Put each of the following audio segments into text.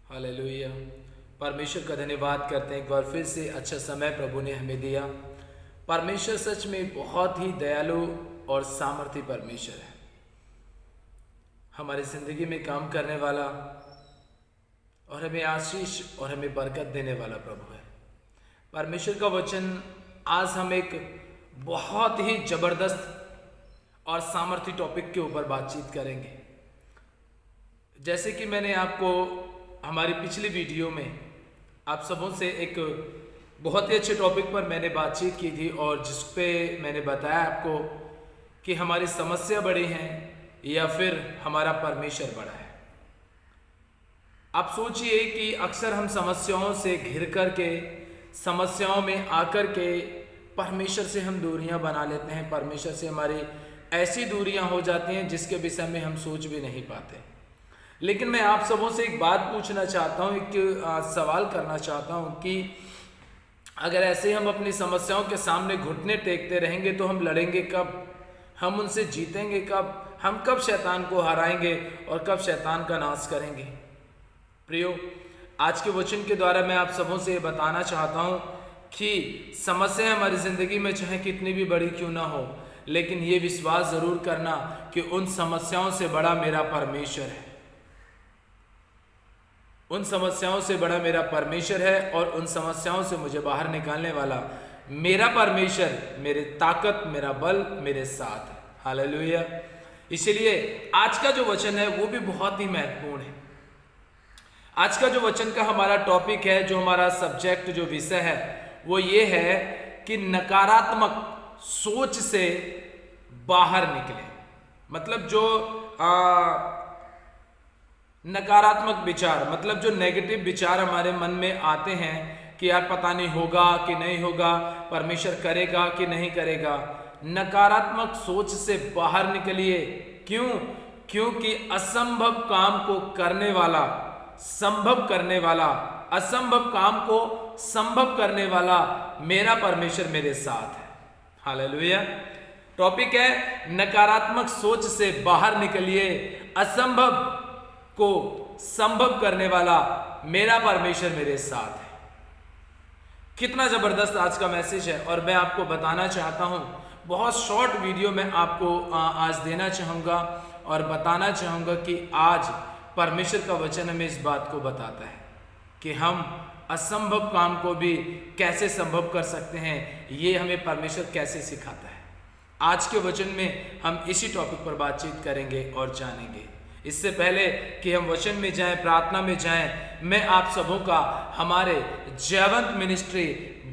Hallelujah. परमेश्वर का धन्यवाद करते हैं, एक बार फिर से अच्छा समय प्रभु ने हमें दिया। परमेश्वर सच में बहुत ही दयालु और सामर्थी परमेश्वर है। हमारी जिंदगी में काम करने वाला और हमें आशीष और हमें बरकत देने वाला प्रभु है। परमेश्वर का वचन आज हम एक बहुत ही जबरदस्त और सामर्थी टॉपिक के ऊपर बातचीत करेंगे। जैसे कि मैंने आपको हमारी पिछली वीडियो में आप सबों से एक बहुत ही अच्छे टॉपिक पर मैंने बातचीत की थी और जिस पे मैंने बताया आपको कि हमारी समस्या बड़ी है या फिर हमारा परमेश्वर बड़ा है। आप सोचिए कि अक्सर हम समस्याओं से घिर कर के, समस्याओं में आकर के परमेश्वर से हम दूरियां बना लेते हैं। परमेश्वर से हमारी ऐसी दूरियां हो जाती हैं जिसके विषय में हम सोच भी नहीं पाते। लेकिन मैं आप सबों से एक बात पूछना चाहता हूँ, एक सवाल करना चाहता हूँ कि अगर ऐसे हम अपनी समस्याओं के सामने घुटने टेकते रहेंगे तो हम लड़ेंगे कब, हम उनसे जीतेंगे कब, हम कब शैतान को हराएंगे और कब शैतान का नाश करेंगे। प्रियो, आज के वचन के द्वारा मैं आप सबों से ये बताना चाहता हूँ कि समस्या हमारी ज़िंदगी में चाहे कितनी भी बड़ी क्यों ना हो, लेकिन ये विश्वास ज़रूर करना कि उन समस्याओं से बड़ा मेरा परमेश्वर है। उन समस्याओं से बड़ा मेरा परमेश्वर है और उन समस्याओं से मुझे बाहर निकालने वाला मेरा परमेश्वर, मेरी ताकत, मेरा बल मेरे साथ है। हालेलुया। इसलिए आज का जो वचन है वो भी बहुत ही महत्वपूर्ण है। आज का जो वचन का हमारा टॉपिक है, जो हमारा सब्जेक्ट, जो विषय है, वो ये है कि नकारात्मक सोच से बाहर निकले। मतलब जो नकारात्मक विचार, मतलब जो नेगेटिव विचार हमारे मन में आते हैं कि यार पता नहीं होगा कि नहीं होगा, परमेश्वर करेगा कि नहीं करेगा। नकारात्मक सोच से बाहर निकलिए। क्यों? क्योंकि असंभव काम को करने वाला, संभव करने वाला, असंभव काम को संभव करने वाला मेरा परमेश्वर मेरे साथ है। हालेलुया। टॉपिक है नकारात्मक सोच से बाहर निकलिए, असंभव को संभव करने वाला मेरा परमेश्वर मेरे साथ है। कितना जबरदस्त आज का मैसेज है और मैं आपको बताना चाहता हूं, बहुत शॉर्ट वीडियो में आपको आज देना चाहूंगा और बताना चाहूंगा कि आज परमेश्वर का वचन हमें इस बात को बताता है कि हम असंभव काम को भी कैसे संभव कर सकते हैं। ये हमें परमेश्वर कैसे सिखाता है। आज के वचन में हम इसी टॉपिक पर बातचीत करेंगे और जानेंगे। इससे पहले कि हम वचन में जाएं, प्रार्थना में जाएं, मैं आप सबों का हमारे जयवंत मिनिस्ट्री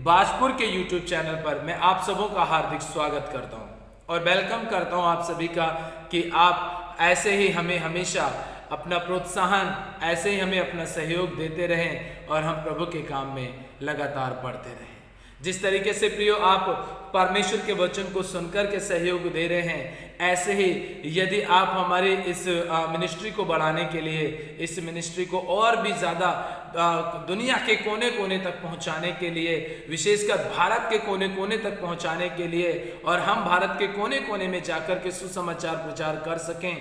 बाजपुर के यूट्यूब चैनल पर मैं आप सबों का हार्दिक स्वागत करता हूं और वेलकम करता हूं आप सभी का कि आप ऐसे ही हमें हमेशा अपना प्रोत्साहन, ऐसे ही हमें अपना सहयोग देते रहें और हम प्रभु के काम में लगातार बढ़ते रहें। जिस तरीके से प्रियो आप परमेश्वर के वचन को सुनकर के सहयोग दे रहे हैं, ऐसे ही यदि आप हमारे इस मिनिस्ट्री को बढ़ाने के लिए, इस मिनिस्ट्री को और भी ज़्यादा दुनिया के कोने कोने तक पहुंचाने के लिए, विशेषकर भारत के कोने कोने तक पहुंचाने के लिए, और हम भारत के कोने कोने में जाकर के सुसमाचार प्रचार कर सकें,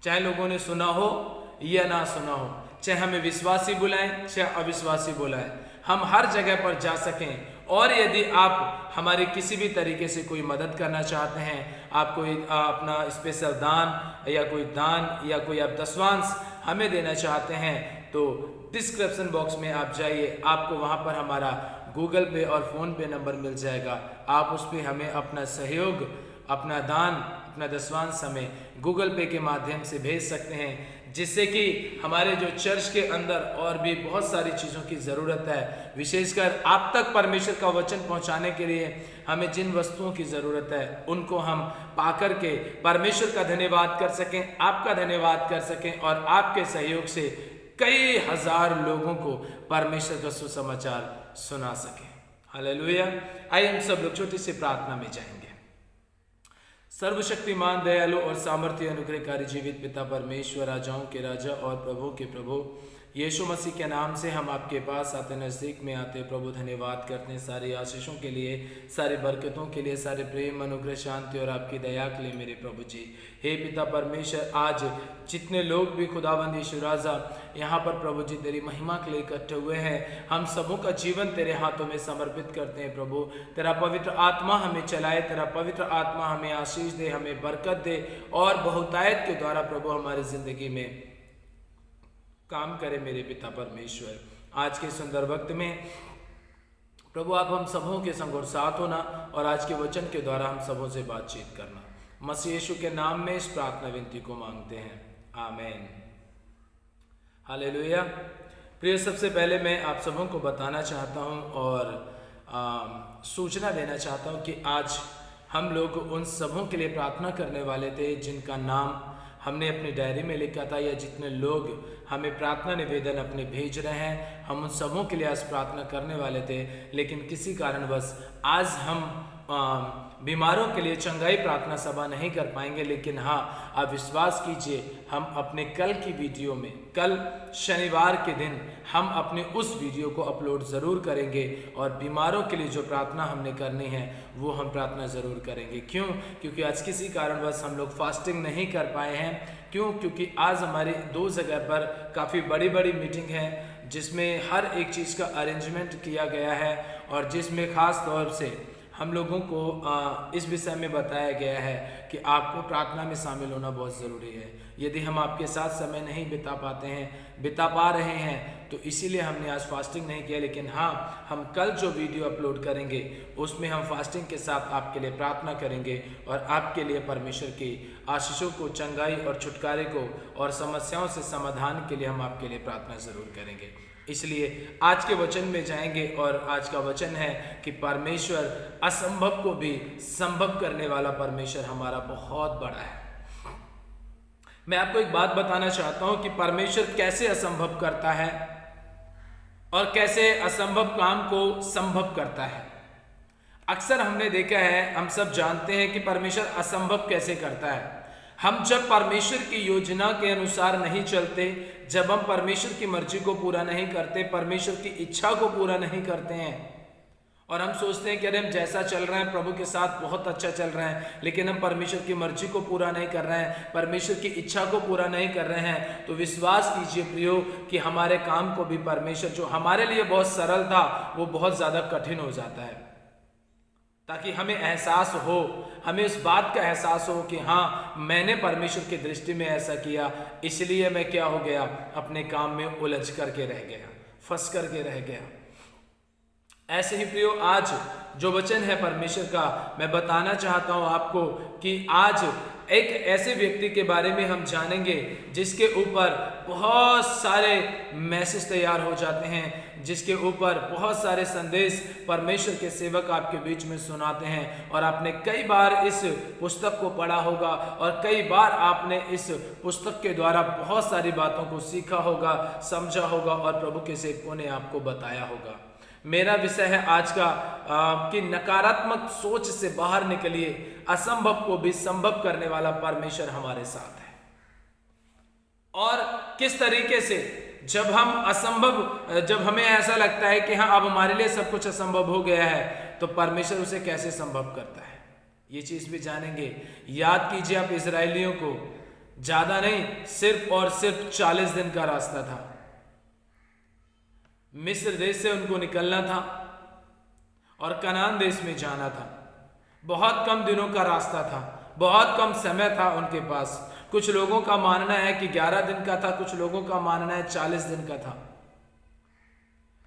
चाहे लोगों ने सुना हो या ना सुना हो, चाहे हमें विश्वासी बुलाएं चाहे अविश्वासी बुलाएं, हम हर जगह पर जा सकें। और यदि आप हमारी किसी भी तरीके से कोई मदद करना चाहते हैं, आप कोई अपना स्पेशल दान या कोई दान या कोई आप दशवांश हमें देना चाहते हैं, तो डिस्क्रिप्शन बॉक्स में आप जाइए, आपको वहां पर हमारा गूगल पे और फ़ोन पे नंबर मिल जाएगा। आप उस पर हमें अपना सहयोग, अपना दान, अपना दशवांश हमें गूगल पे के माध्यम से भेज सकते हैं, जिससे कि हमारे जो चर्च के अंदर और भी बहुत सारी चीज़ों की ज़रूरत है, विशेषकर आप तक परमेश्वर का वचन पहुंचाने के लिए हमें जिन वस्तुओं की ज़रूरत है उनको हम पाकर के परमेश्वर का धन्यवाद कर सकें, आपका धन्यवाद कर सकें और आपके सहयोग से कई हजार लोगों को परमेश्वर का सुसमाचार सुना सकें। हालेलुया। आइए हम सब लोग छोटी सी प्रार्थना में जाएंगे। सर्वशक्तिमान, दयालु और सामर्थ्य अनुग्रहकारी जीवित पिता परमेश्वर, राजाओं के राजा और प्रभु के प्रभु, यीशु मसीह के नाम से हम आपके पास आते, नज़दीक में आते प्रभु, धन्यवाद करते हैं सारी आशीषों के लिए, सारी बरकतों के लिए, सारे प्रेम, अनुग्रह, शांति और आपकी दया के लिए मेरे प्रभु जी। हे पिता परमेश्वर, आज जितने लोग भी खुदावंद यीशु राजा यहाँ पर प्रभु जी तेरी महिमा के लिए इकट्ठे हुए हैं। हम सबों का जीवन तेरे हाथों में समर्पित करते हैं प्रभु। तेरा पवित्र आत्मा हमें चलाए, तेरा पवित्र आत्मा हमें आशीष दे, हमें बरकत दे और बहुतायत के द्वारा प्रभु हमारी जिंदगी में काम करे मेरे पिता परमेश्वर। आज के सुंदर वक्त में प्रभु आप हम सबों के संग और साथ होना और आज के वचन के द्वारा हम सबों से बातचीत करना। मसीह यीशु के नाम में इस प्रार्थना विनती को मांगते हैं, आमीन। हालेलुया। प्रिय, सबसे पहले मैं आप सबों को बताना चाहता हूं और सूचना देना चाहता हूं कि आज हम लोग उन सबों के लिए प्रार्थना करने वाले थे जिनका नाम हमने अपनी डायरी में लिखा था, या जितने लोग हमें प्रार्थना निवेदन अपने भेज रहे हैं, हम उन सबों के लिए आज प्रार्थना करने वाले थे। लेकिन किसी कारणवश आज हम बीमारों के लिए चंगाई प्रार्थना सभा नहीं कर पाएंगे। लेकिन हाँ, आप विश्वास कीजिए, हम अपने कल की वीडियो में, कल शनिवार के दिन हम अपने उस वीडियो को अपलोड ज़रूर करेंगे और बीमारों के लिए जो प्रार्थना हमने करनी है वो हम प्रार्थना ज़रूर करेंगे। क्यों? क्योंकि आज किसी कारणवश हम लोग फास्टिंग नहीं कर पाए हैं। क्यों? क्योंकि आज हमारी 2 जगह पर काफ़ी बड़ी बड़ी मीटिंग है जिसमें हर एक चीज़ का अरेंजमेंट किया गया है और जिसमें ख़ास तौर से हम लोगों को इस विषय में बताया गया है कि आपको प्रार्थना में शामिल होना बहुत ज़रूरी है। यदि हम आपके साथ समय नहीं बिता पा रहे हैं तो इसीलिए हमने आज फास्टिंग नहीं किया। लेकिन हाँ, हम कल जो वीडियो अपलोड करेंगे उसमें हम फास्टिंग के साथ आपके लिए प्रार्थना करेंगे और आपके लिए परमेश्वर की आशीषों को, चंगाई और छुटकारे को और समस्याओं से समाधान के लिए हम आपके लिए प्रार्थना ज़रूर करेंगे। इसलिए आज के वचन में जाएंगे और आज का वचन है कि परमेश्वर असंभव को भी संभव करने वाला परमेश्वर हमारा बहुत बड़ा है। मैं आपको एक बात बताना चाहता हूं कि परमेश्वर कैसे असंभव करता है और कैसे असंभव काम को संभव करता है। अक्सर हमने देखा है, हम सब जानते हैं कि परमेश्वर असंभव कैसे करता है। हम जब परमेश्वर की योजना के अनुसार नहीं चलते, जब हम परमेश्वर की मर्जी को पूरा नहीं करते, परमेश्वर की इच्छा को पूरा नहीं करते हैं और हम सोचते हैं कि अरे हम जैसा चल रहे हैं प्रभु के साथ बहुत अच्छा चल रहे हैं, लेकिन हम परमेश्वर की मर्जी को पूरा नहीं कर रहे हैं, परमेश्वर की इच्छा को पूरा नहीं कर रहे हैं, तो विश्वास कीजिए प्रियो कि हमारे काम को भी परमेश्वर, जो हमारे लिए बहुत सरल था, वो बहुत ज़्यादा कठिन हो जाता है। ताकि हमें एहसास हो, हमें इस बात का एहसास हो कि हाँ, मैंने परमेश्वर की दृष्टि में ऐसा किया, इसलिए मैं क्या हो गया, अपने काम में उलझ करके रह गया, फंस करके रह गया। ऐसे ही प्रियो, आज जो वचन है परमेश्वर का, मैं बताना चाहता हूं आपको कि आज एक ऐसे व्यक्ति के बारे में हम जानेंगे जिसके ऊपर बहुत सारे मैसेज तैयार हो जाते हैं, जिसके ऊपर बहुत सारे संदेश परमेश्वर के सेवक आपके बीच में सुनाते हैं। और आपने कई बार इस पुस्तक को पढ़ा होगा और कई बार आपने इस पुस्तक के द्वारा बहुत सारी बातों को सीखा होगा, समझा होगा और प्रभु के सेवकों ने आपको बताया होगा। मेरा विषय है आज का कि नकारात्मक सोच से बाहर निकलिए, असंभव को भी संभव करने वाला परमेश्वर हमारे साथ है। और किस तरीके से जब हमें ऐसा लगता है कि हाँ, अब हमारे लिए सब कुछ असंभव हो गया है, तो परमेश्वर उसे कैसे संभव करता है, ये चीज भी जानेंगे। याद कीजिए आप इजरायलियों को ज्यादा नहीं, सिर्फ और सिर्फ 40 दिन का रास्ता था। मिस्र देश से उनको निकलना था और कनान देश में जाना था। बहुत कम दिनों का रास्ता था, बहुत कम समय था उनके पास। कुछ लोगों का मानना है कि 11 दिन का था, कुछ लोगों का मानना है 40 दिन का था।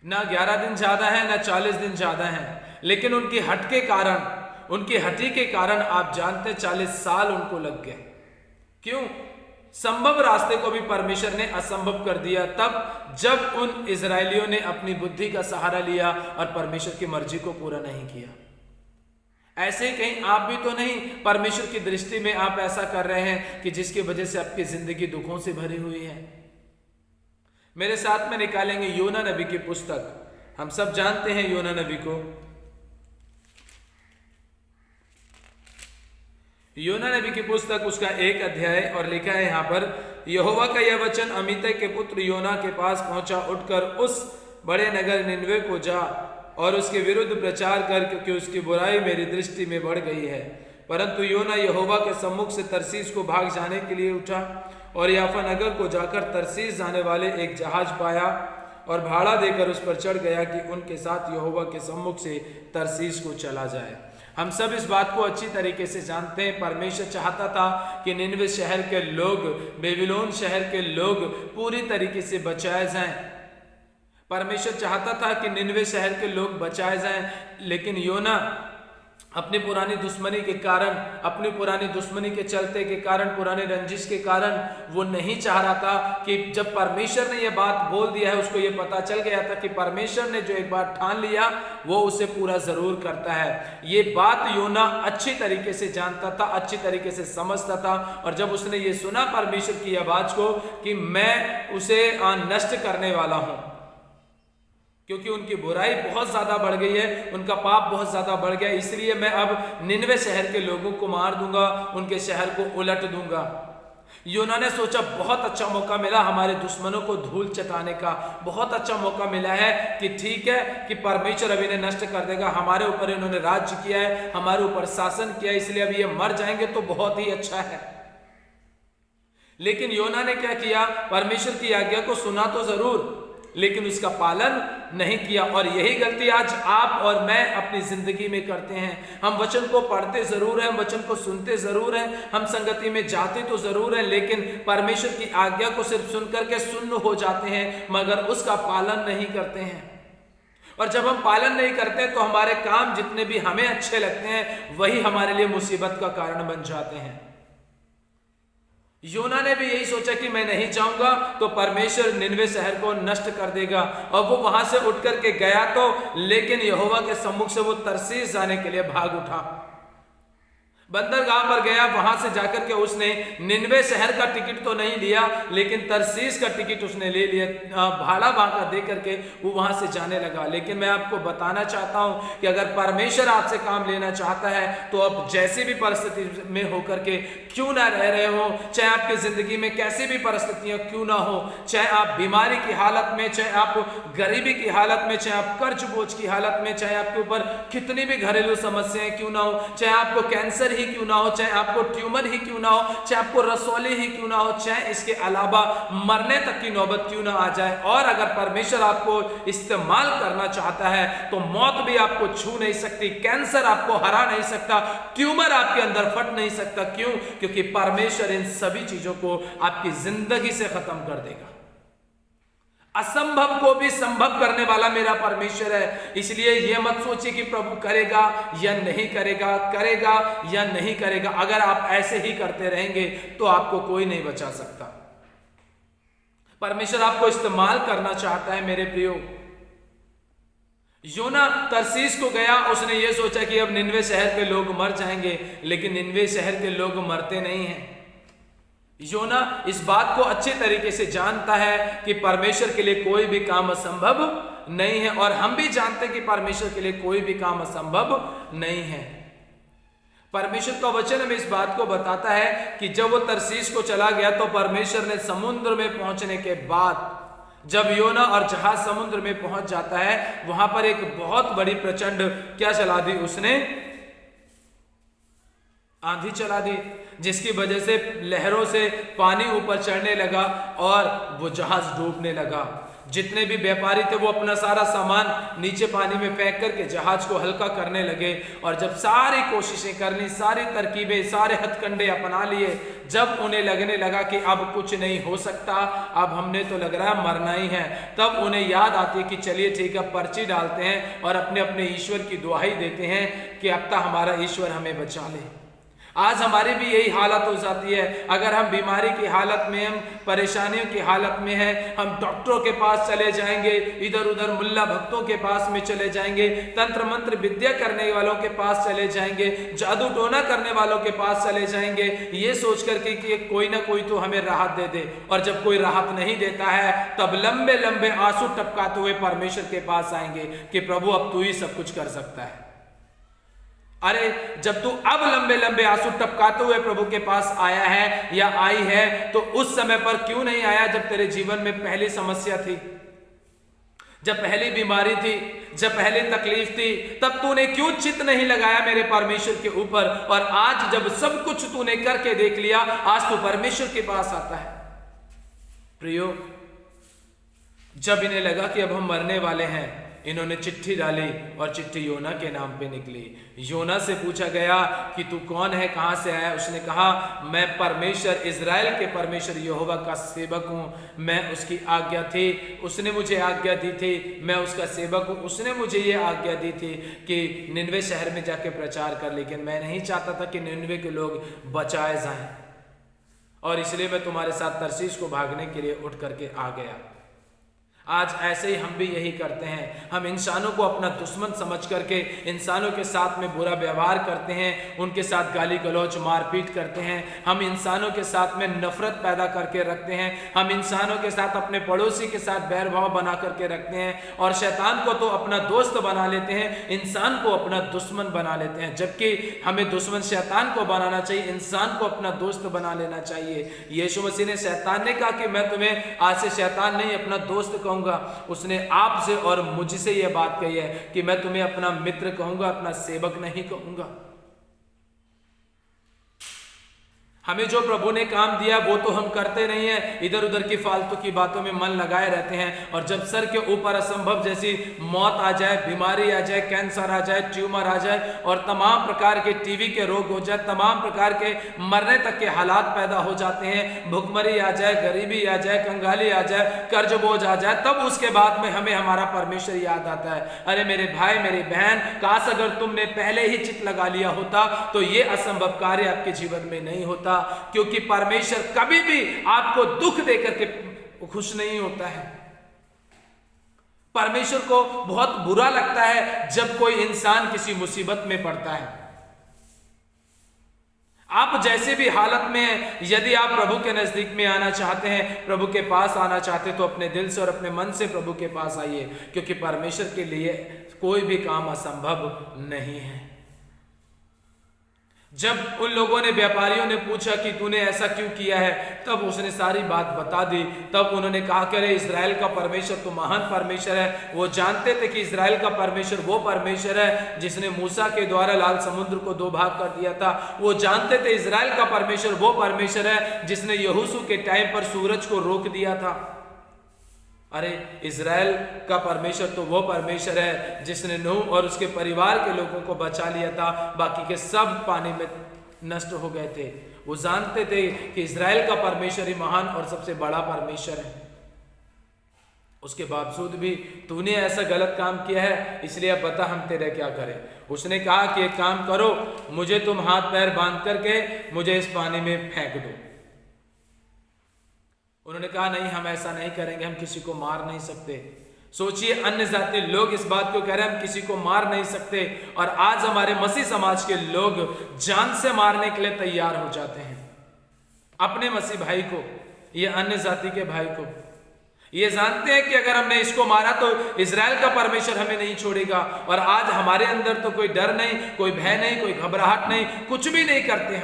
ना 11 दिन ज्यादा है ना 40 दिन ज्यादा है, लेकिन उनकी हठी के कारण आप जानते 40 साल उनको लग गए। क्यों? संभव रास्ते को भी परमेश्वर ने असंभव कर दिया तब जब उन इजरायलियों ने अपनी बुद्धि का सहारा लिया और परमेश्वर की मर्जी को पूरा नहीं किया। ऐसे ही कहीं आप भी तो नहीं परमेश्वर की दृष्टि में आप ऐसा कर रहे हैं कि जिसकी वजह से आपकी जिंदगी दुखों से भरी हुई है। मेरे साथ में निकालेंगे योना नबी की पुस्तक। हम सब जानते हैं योना नबी को। योना नबी की पुस्तक उसका 1 अध्याय और लिखा है यहाँ पर, यहोवा का यह वचन अमित्तै के पुत्र योना के पास पहुंचा, उठकर उस बड़े नगर निनवे को जा और उसके विरुद्ध प्रचार कर, क्योंकि उसकी बुराई मेरी दृष्टि में बढ़ गई है। परंतु योना यहोवा के सम्मुख से तरसीस को भाग जाने के लिए उठा और याफा नगर को जाकर तरसीस जाने वाले एक जहाज पाया और भाड़ा देकर उस पर चढ़ गया कि उनके साथ यहोवा के सम्मुख से तरसीस को चला जाए। हम सब इस बात को अच्छी तरीके से जानते हैं, परमेश्वर चाहता था कि निनवे शहर के लोग, बेबीलोन शहर के लोग पूरी तरीके से बचाए जाएं। परमेश्वर चाहता था कि निनवे शहर के लोग बचाए जाएं, लेकिन योना अपनी पुरानी दुश्मनी के कारण, अपनी पुरानी दुश्मनी के चलते के कारण, पुरानी रंजिश के कारण वो नहीं चाह रहा था कि जब परमेश्वर ने ये बात बोल दिया है, उसको ये पता चल गया था कि परमेश्वर ने जो एक बात ठान लिया वो उसे पूरा जरूर करता है। ये बात योना अच्छी तरीके से जानता था, अच्छी तरीके से समझता था। और जब उसने ये सुना परमेश्वर की आवाज को कि मैं उसे नष्ट करने वाला हूं, क्योंकि उनकी बुराई बहुत ज्यादा बढ़ गई है, उनका पाप बहुत ज्यादा बढ़ गया, इसलिए मैं अब निनवे शहर के लोगों को मार दूंगा, उनके शहर को उलट दूंगा। योना ने सोचा बहुत अच्छा मौका मिला हमारे दुश्मनों को धूल चटाने का, बहुत अच्छा मौका मिला है कि ठीक है कि परमेश्वर अभी इन्हें नष्ट कर देगा, हमारे ऊपर इन्होंने राज्य किया है, हमारे ऊपर शासन किया है, इसलिए अभी ये मर जाएंगे तो बहुत ही अच्छा है। लेकिन योना ने क्या किया, परमेश्वर की आज्ञा को सुना तो जरूर, लेकिन उसका पालन नहीं किया। और यही गलती आज आप और मैं अपनी जिंदगी में करते हैं। हम वचन को पढ़ते जरूर हैं, हम वचन को सुनते जरूर हैं, हम संगति में जाते तो जरूर हैं, लेकिन परमेश्वर की आज्ञा को सिर्फ सुनकर के सुन्न हो जाते हैं, मगर उसका पालन नहीं करते हैं। और जब हम पालन नहीं करते तो हमारे काम जितने भी हमें अच्छे लगते हैं वही हमारे लिए मुसीबत का कारण बन जाते हैं। योना ने भी यही सोचा कि मैं नहीं जाऊंगा तो परमेश्वर निनवे शहर को नष्ट कर देगा, और वो वहां से उठ करके गया तो, लेकिन यहोवा के सम्मुख से वो तरसीस जाने के लिए भाग उठा, बंदरगाह पर गया। वहां से जाकर के उसने निनवे शहर का टिकट तो नहीं लिया, लेकिन तरसीस का टिकट उसने ले लिया, भाड़ा वहां का दे करके वो वहां से जाने लगा। लेकिन मैं आपको बताना चाहता हूं कि अगर परमेश्वर आपसे काम लेना चाहता है तो आप जैसी भी परिस्थिति में होकर के क्यों ना रह रहे हो, चाहे आपकी जिंदगी में कैसी भी परिस्थितियां क्यों ना हो, चाहे आप बीमारी की हालत में, चाहे आप गरीबी की हालत में, चाहे आप कर्ज बोझ की हालत में, चाहे आपके ऊपर कितनी भी घरेलू समस्याएं क्यों ना हो, चाहे आपको कैंसर ही क्यों ना हो, चाहे आपको ट्यूमर ही क्यों ना हो, चाहे आपको रसौली ही क्यों ना हो, चाहे इसके अलावा मरने तक की नौबत क्यों ना आ जाए, और अगर परमेश्वर आपको इस्तेमाल करना चाहता है तो मौत भी आपको छू नहीं सकती, कैंसर आपको हरा नहीं सकता, ट्यूमर आपके अंदर फट नहीं सकता। क्यों? क्योंकि परमेश्वर इन सभी चीजों को आपकी जिंदगी से खत्म कर देगा। असंभव को भी संभव करने वाला मेरा परमेश्वर है। इसलिए यह मत सोचिए कि प्रभु करेगा या नहीं करेगा, करेगा या नहीं करेगा। अगर आप ऐसे ही करते रहेंगे तो आपको कोई नहीं बचा सकता। परमेश्वर आपको इस्तेमाल करना चाहता है मेरे प्रियो। योना तरसीस को गया, उसने ये सोचा कि अब निनवे शहर के लोग मर जाएंगे, लेकिन निनवे शहर के लोग मरते नहीं हैं। योना इस बात को अच्छे तरीके से जानता है कि परमेश्वर के लिए कोई भी काम असंभव नहीं है, और हम भी जानते हैं कि परमेश्वर के लिए कोई भी काम असंभव नहीं है। परमेश्वर का वचन हमें इस बात को बताता है कि जब वो तरसीस को चला गया तो परमेश्वर ने समुद्र में पहुंचने के बाद, जब योना और जहाज समुद्र में पहुंच जाता है, वहां पर एक बहुत बड़ी प्रचंड क्या चला दी उसने, आंधी चला दी, जिसकी वजह से लहरों से पानी ऊपर चढ़ने लगा और वो जहाज डूबने लगा। जितने भी व्यापारी थे वो अपना सारा सामान नीचे पानी में फेंक करके जहाज को हल्का करने लगे, और जब सारी कोशिशें करनी, सारी तरकीबें, सारे हथकंडे अपना लिए, जब उन्हें लगने लगा कि अब कुछ नहीं हो सकता, अब हमने तो लग रहा है मरना ही है, तब उन्हें याद आती है कि चलिए ठीक है, पर्ची डालते हैं और अपने अपने ईश्वर की दुहाई देते हैं कि अब तक हमारा ईश्वर हमें बचा ले। आज हमारी भी यही हालत हो जाती है। अगर हम बीमारी की हालत में, हम परेशानियों की हालत में हैं, हम डॉक्टरों के पास चले जाएंगे, इधर उधर मुल्ला भक्तों के पास में चले जाएंगे, तंत्र मंत्र विद्या करने वालों के पास चले जाएंगे, जादू टोना करने वालों के पास चले जाएंगे, ये सोच करके कि कोई ना कोई तो हमें राहत दे दे। और जब कोई राहत नहीं देता है तब लंबे लंबे आंसू टपकाते हुए परमेश्वर के पास आएंगे कि प्रभु अब तू ही सब कुछ कर सकता है। अरे जब तू अब लंबे लंबे आंसू टपकाते हुए प्रभु के पास आया है या आई है, तो उस समय पर क्यों नहीं आया जब तेरे जीवन में पहली समस्या थी, जब पहली बीमारी थी, जब पहली तकलीफ थी, तब तूने क्यों चित नहीं लगाया मेरे परमेश्वर के ऊपर। और आज जब सब कुछ तूने करके देख लिया, आज तू परमेश्वर के पास आता है। प्रियो, जब इन्हें लगा कि अब हम मरने वाले हैं, इन्होंने चिट्ठी डाली और चिट्ठी योना के नाम पे निकली। योना से पूछा गया कि तू कौन है, कहाँ से आया? उसने कहा, मैं परमेश्वर, इज़राइल के परमेश्वर यहोवा का सेवक हूँ। मैं उसकी आज्ञा थी, उसने मुझे आज्ञा दी थी, मैं उसका सेवक हूँ। उसने मुझे ये आज्ञा दी थी कि निनवे शहर में जाके प्रचार कर, लेकिन मैं नहीं चाहता था कि निनवे के लोग बचाए जाएं, और इसलिए मैं तुम्हारे साथ तरसीस को भागने के लिए उठ करके आ गया। आज ऐसे ही हम भी यही करते हैं। हम इंसानों को अपना दुश्मन समझ करके इंसानों के साथ में बुरा व्यवहार करते हैं, उनके साथ गाली गलौज मारपीट करते हैं। हम इंसानों के साथ में नफरत पैदा करके रखते हैं। हम इंसानों के साथ, अपने पड़ोसी के साथ बैरभाव बना करके रखते हैं, और शैतान को तो अपना दोस्त बना लेते हैं, इंसान को अपना दुश्मन बना लेते हैं। जबकि हमें दुश्मन शैतान को बनाना चाहिए, इंसान को अपना दोस्त बना लेना चाहिए। यीशु मसीह ने, शैतान ने कहा कि मैं तुम्हें आज से शैतान नहीं, अपना दोस्त कहूंगा। उसने आपसे और मुझसे यह बात कही है कि मैं तुम्हें अपना मित्र कहूंगा, अपना सेवक नहीं कहूंगा। हमें जो प्रभु ने काम दिया वो तो हम करते नहीं हैं, इधर उधर की फालतू की बातों में मन लगाए रहते हैं। और जब सर के ऊपर असंभव जैसी मौत आ जाए, बीमारी आ जाए, कैंसर आ जाए, ट्यूमर आ जाए, और तमाम प्रकार के टीवी के रोग हो जाए, तमाम प्रकार के मरने तक के हालात पैदा हो जाते हैं, भुखमरी आ जाए, गरीबी आ जाए, कंगाली आ जाए, कर्ज बोझ आ जाए, तब उसके बाद में हमें हमारा परमेश्वर याद आता है। अरे मेरे भाई, मेरी बहन, काश अगर तुमने पहले ही चित लगा लिया होता तो ये असंभव कार्य आपके जीवन में नहीं होता, क्योंकि परमेश्वर कभी भी आपको दुख देकर के खुश नहीं होता है। परमेश्वर को बहुत बुरा लगता है जब कोई इंसान किसी मुसीबत में पड़ता है। आप जैसे भी हालत में हैं, यदि आप प्रभु के नजदीक में आना चाहते हैं, प्रभु के पास आना चाहते हैं, तो अपने दिल से और अपने मन से प्रभु के पास आइए, क्योंकि परमेश्वर के लिए कोई भी काम असंभव नहीं है। जब उन लोगों ने, व्यापारियों ने पूछा कि तूने ऐसा क्यों किया है, तब उसने सारी बात बता दी। तब उन्होंने कहा कि अरे इज़राइल का परमेश्वर तो महान परमेश्वर है। वो जानते थे कि इज़राइल का परमेश्वर वो परमेश्वर है जिसने मूसा के द्वारा लाल समुद्र को दो भाग कर दिया था। वो जानते थे इज़राइल का परमेश्वर वो परमेश्वर है जिसने यहोशू के टाइम पर सूरज को रोक दिया था। अरे इज़राइल का परमेश्वर तो वो परमेश्वर है जिसने नूह और उसके परिवार के लोगों को बचा लिया था, बाकी के सब पानी में नष्ट हो गए थे। वो जानते थे कि इज़राइल का परमेश्वर ही महान और सबसे बड़ा परमेश्वर है। उसके बावजूद भी तूने ऐसा गलत काम किया है, इसलिए अब बता हम तेरे क्या करें। उसने कहा कि एक काम करो, मुझे तुम हाथ पैर बांध करके मुझे इस पानी में फेंक दो। उन्होंने कहा नहीं, हम ऐसा नहीं करेंगे, हम किसी को मार नहीं सकते। सोचिए, अन्य जाति लोग इस बात को कह रहे हैं हम किसी को मार नहीं सकते, और आज हमारे मसीह समाज के लोग जान से मारने के लिए तैयार हो जाते हैं अपने मसीह भाई को, ये अन्य जाति के भाई को। ये जानते हैं कि अगर हमने इसको मारा तो इज़राइल का परमेश्वर हमें नहीं छोड़ेगा। और आज हमारे अंदर तो कोई डर नहीं, कोई भय नहीं, कोई घबराहट नहीं, कुछ भी नहीं करते।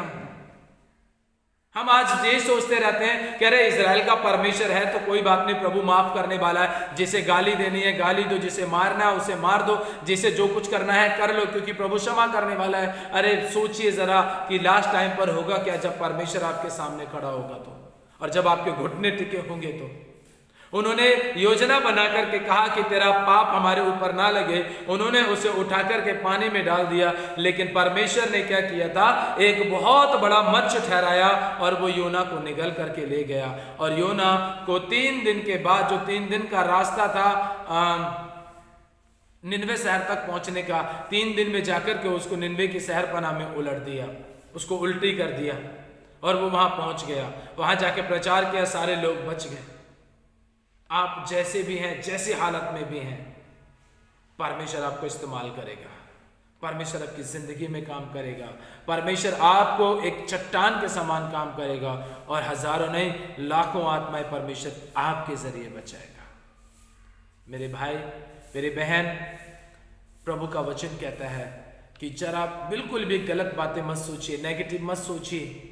हम आज ये सोचते रहते हैं कि अरे इज़राइल का परमेश्वर है तो कोई बात नहीं, प्रभु माफ करने वाला है। जिसे गाली देनी है गाली दो, जिसे मारना है उसे मार दो, जिसे जो कुछ करना है कर लो, क्योंकि प्रभु क्षमा करने वाला है। अरे सोचिए जरा कि लास्ट टाइम पर होगा क्या, जब परमेश्वर आपके सामने खड़ा होगा तो, और जब आपके घुटने टिके होंगे तो। उन्होंने योजना बना करके कहा कि तेरा पाप हमारे ऊपर ना लगे। उन्होंने उसे उठा करके पानी में डाल दिया, लेकिन परमेश्वर ने क्या किया था, एक बहुत बड़ा मत्स्य ठहराया और वो योना को निगल करके ले गया। और योना को 3 दिन के बाद, जो 3 दिन का रास्ता था निनवे शहर तक पहुंचने का, 3 दिन में जाकर के उसको निनवे की शहरपनाह में उलट दिया, उसको उल्टी कर दिया, और वो वहां पहुंच गया। वहां जाके प्रचार किया, सारे लोग बच गए। आप जैसे भी हैं, जैसी हालत में भी हैं, परमेश्वर आपको इस्तेमाल करेगा, परमेश्वर आपकी जिंदगी में काम करेगा। परमेश्वर आपको एक चट्टान के समान काम करेगा, और हजारों नहीं लाखों आत्माएं परमेश्वर आपके जरिए बचाएगा। मेरे भाई, मेरी बहन, प्रभु का वचन कहता है कि जरा बिल्कुल भी गलत बातें मत सोचिए, नेगेटिव मत सोचिए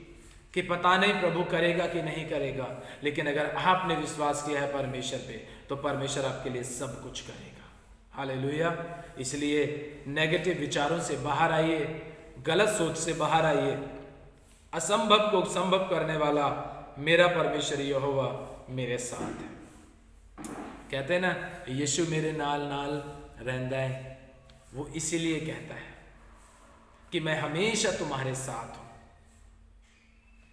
कि पता नहीं प्रभु करेगा कि नहीं करेगा। लेकिन अगर आपने विश्वास किया है परमेश्वर पे, तो परमेश्वर आपके लिए सब कुछ करेगा। हालेलुया। इसलिए नेगेटिव विचारों से बाहर आइए, गलत सोच से बाहर आइए। असंभव को संभव करने वाला मेरा परमेश्वर यहोवा मेरे साथ है। कहते हैं ना, यीशु मेरे नाल नाल रहंदा है, वो इसीलिए कहता है कि मैं हमेशा तुम्हारे साथ हूं,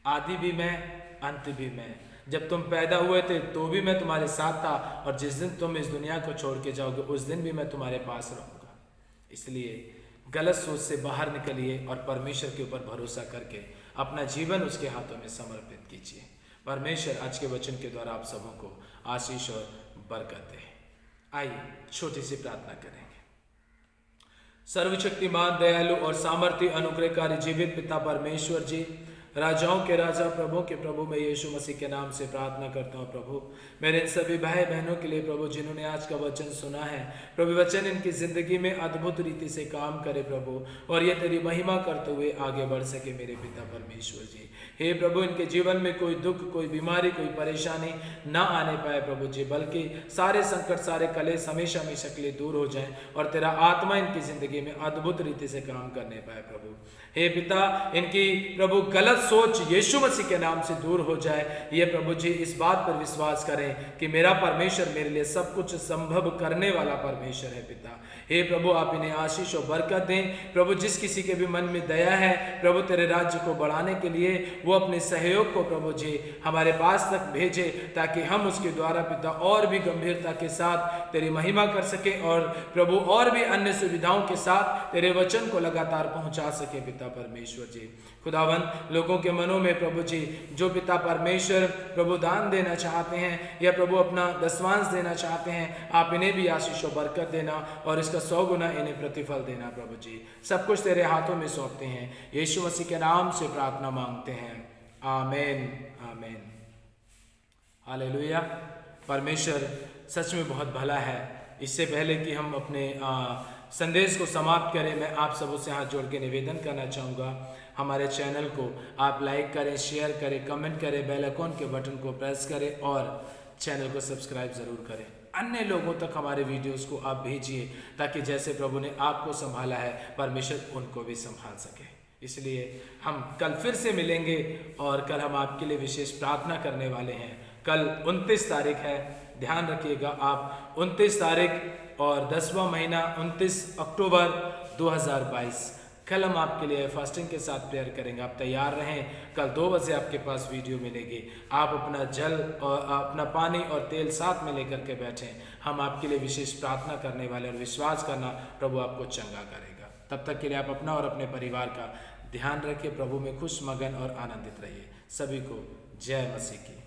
आदि भी मैं, अंत भी मैं। जब तुम पैदा हुए थे तो भी मैं तुम्हारे साथ था, और जिस दिन तुम इस दुनिया को छोड़ के जाओगे उस दिन भी मैं तुम्हारे पास रहूंगा। इसलिए गलत सोच से बाहर निकलिए और परमेश्वर के ऊपर भरोसा करके अपना जीवन उसके हाथों में समर्पित कीजिए। परमेश्वर आज के वचन के द्वारा आप सबों को आशीष और बरकत दे। आइए छोटी सी प्रार्थना करेंगे। सर्वशक्तिमान, दयालु और सामर्थ्य अनुग्रहकारी जीवित पिता परमेश्वर जी, राजाओं के राजा, प्रभु के प्रभु, मैं यीशु मसीह के नाम से प्रार्थना करता हूँ प्रभु, मेरे इन सभी भाई बहनों के लिए प्रभु जिन्होंने आज का वचन सुना है प्रभु, वचन इनकी जिंदगी में अद्भुत रीति से काम करे प्रभु, और ये तेरी महिमा करते हुए आगे बढ़ सके मेरे पिता परमेश्वर जी। हे प्रभु, इनके जीवन में कोई दुख, कोई बीमारी, कोई परेशानी ना आने पाए प्रभु जी, बल्कि सारे संकट, सारे कलेश हमेशा हमेशा के लिए दूर हो जाएं और तेरा आत्मा इनकी जिंदगी में अद्भुत रीति से काम करने पाए प्रभु। हे पिता, इनकी प्रभु गलत सोच यीशु मसीह के नाम से दूर हो जाए। ये प्रभु जी इस बात पर विश्वास करें कि मेरा परमेश्वर मेरे लिए सब कुछ संभव करने वाला परमेश्वर है पिता। हे प्रभु, आप इन्हें आशीष और बरकत दें प्रभु। जिस किसी के भी मन में दया है प्रभु तेरे राज्य को बढ़ाने के लिए, वो अपने सहयोग को प्रभु जी हमारे पास तक भेजे, ताकि हम उसके द्वारा पिता और भी गंभीरता के साथ तेरी महिमा कर सके और प्रभु और भी अन्य सुविधाओं के साथ तेरे वचन को लगातार पहुंचा सके पिता परमेश्वर जी। खुदावन, लोगों के मनों में प्रभु जी जो पिता परमेश्वर प्रभु दान देना चाहते हैं या प्रभु अपना दसवांश देना चाहते हैं, आप इन्हें भी आशीष और बरकत देना और इसका 100 गुना इन्हें प्रतिफल देना प्रभु जी। सब कुछ तेरे हाथों में सौंपते हैं, यीशु मसीह के नाम से प्रार्थना मांगते हैं, आमीन आमीन हालेलुया। परमेश्वर सच में बहुत भला है। इससे पहले कि हम अपने संदेश को समाप्त करें, मैं आप सबों से हाथ जोड़ के निवेदन करना चाहूँगा, हमारे चैनल को आप लाइक करें, शेयर करें, कमेंट करें, बेल आइकन के बटन को प्रेस करें और चैनल को सब्सक्राइब ज़रूर करें। अन्य लोगों तक हमारे वीडियोस को आप भेजिए, ताकि जैसे प्रभु ने आपको संभाला है परमेश्वर उनको भी संभाल सके। इसलिए हम कल फिर से मिलेंगे और कल हम आपके लिए विशेष प्रार्थना करने वाले हैं। कल 29 तारीख है, ध्यान रखिएगा आप, 29 तारीख और 10वां महीना 29 अक्टूबर 2022। कल हम आपके लिए फास्टिंग के साथ प्रेयर करेंगे, आप तैयार रहें। कल 2 बजे आपके पास वीडियो मिलेगी। आप अपना जल और अपना पानी और तेल साथ में लेकर के बैठें। हम आपके लिए विशेष प्रार्थना करने वाले, और विश्वास करना प्रभु आपको चंगा करेगा। तब तक के लिए आप अपना और अपने परिवार का ध्यान रखिए। प्रभु में खुश, मगन और आनंदित रहिए। सभी को जय मसीह की।